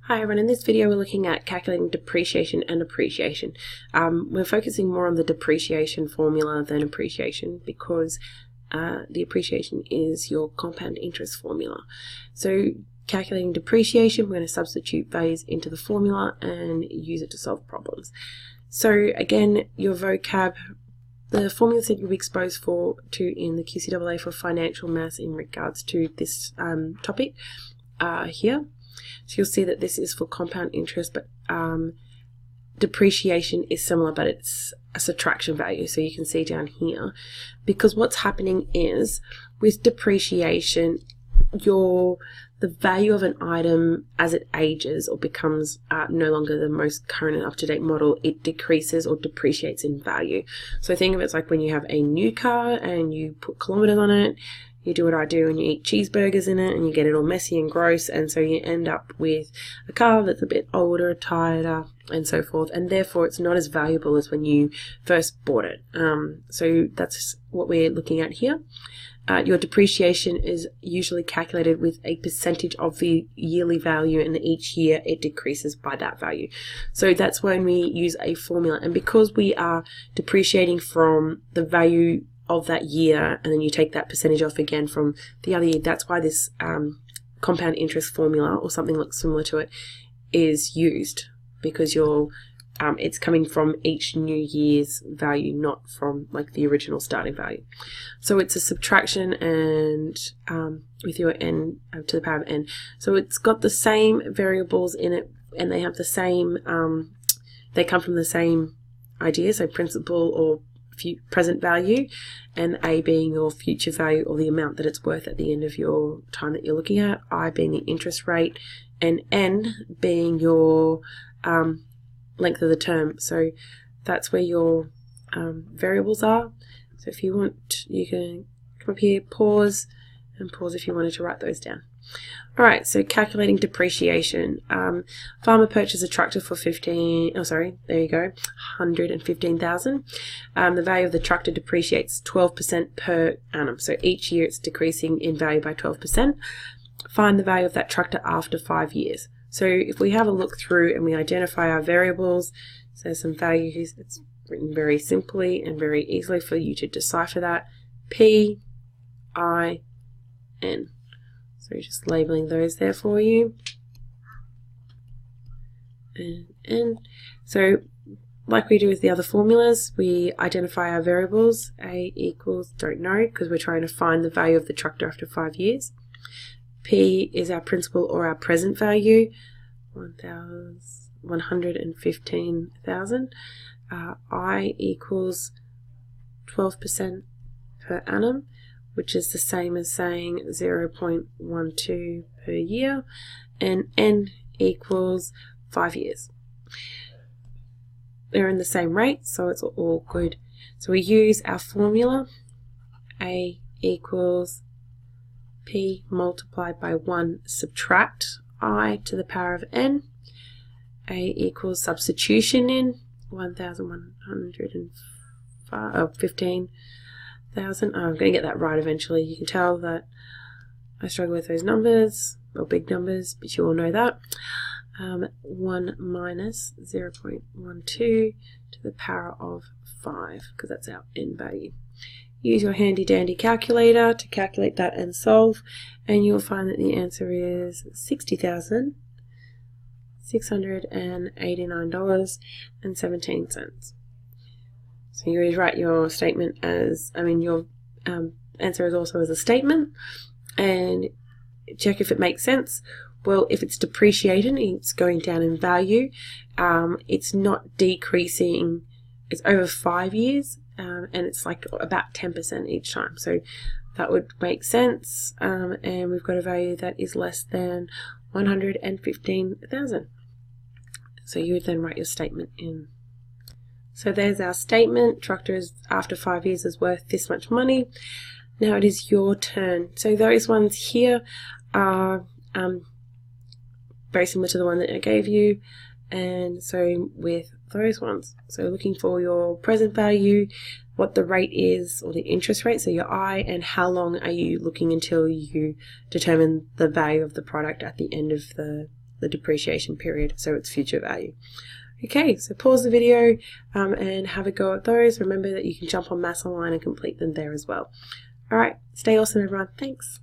Hi everyone, in this video we're looking at calculating depreciation and appreciation. We're focusing more on the depreciation formula than appreciation because the appreciation is your compound interest formula. So calculating depreciation, we're going to substitute values into the formula and use it to solve problems. So again, your vocab, the formulas that you'll be exposed to in the QCAA for financial maths in regards to this topic are here. So you'll see that this is for compound interest, but depreciation is similar, but it's a subtraction value. So you can see down here, because what's happening is with depreciation, the value of an item as it ages or becomes no longer the most current and up-to-date model, it decreases or depreciates in value. So think of it like when you have a new car and you put kilometers on it. You do what I do and you eat cheeseburgers in it and you get it all messy and gross, and so you end up with a car that's a bit older, tireder, and so forth, and therefore it's not as valuable as when you first bought it. So that's what we're looking at here. Your depreciation is usually calculated with a percentage of the yearly value, and each year it decreases by that value. So that's when we use a formula, and because we are depreciating from the value of that year, and then you take that percentage off again from the other year, that's why this compound interest formula or something like similar to it is used, because it's coming from each new year's value, not from like the original starting value. So it's a subtraction and with your n to the power of n. So it's got the same variables in it, and they have the same they come from the same idea, so principal or present value, and A being your future value or the amount that it's worth at the end of your time that you're looking at, I being the interest rate, and N being your length of the term. So that's where your variables are. So if you want, you can come up here, pause if you wanted to write those down. Alright, so calculating depreciation. Farmer purchased a tractor for $115,000. The value of the tractor depreciates 12% per annum. So each year it's decreasing in value by 12%. Find the value of that tractor after 5 years. So if we have a look through and we identify our variables, so some values, it's written very simply and very easily for you to decipher that. P, I, N. So just labeling those there for you. And so like we do with the other formulas, we identify our variables. A equals, don't know, because we're trying to find the value of the tractor after 5 years. P is our principal or our present value, 115,000. I equals 12% per annum, which is the same as saying 0.12 per year, and N equals 5 years. They're in the same rate, so it's all good. So we use our formula, A equals P multiplied by 1 subtract I to the power of N. A equals substitution in 1,115,000. I'm going to get that right eventually. You can tell that I struggle with those numbers, or big numbers, but you all know that. 1 minus 0.12 to the power of 5, because that's our n value. Use your handy dandy calculator to calculate that and solve, and you'll find that the answer is $60,689.17. So you always write your statement as, your answer is also as a statement, and check if it makes sense. Well, if it's depreciating, it's going down in value. It's not decreasing. It's over 5 years, and it's like about 10% each time. So that would make sense. And we've got a value that is less than 115,000. So you would then write your statement in. So there's our statement. Tractor is after 5 years is worth this much money. Now it is your turn. So those ones here are very similar to the one that I gave you, and so with those ones. So looking for your present value, what the rate is, or the interest rate, so your I, and how long are you looking until you determine the value of the product at the end of the the depreciation period, so its future value. Okay, so pause the video and have a go at those. Remember that you can jump on Maths Online and complete them there as well. All right, stay awesome, everyone. Thanks.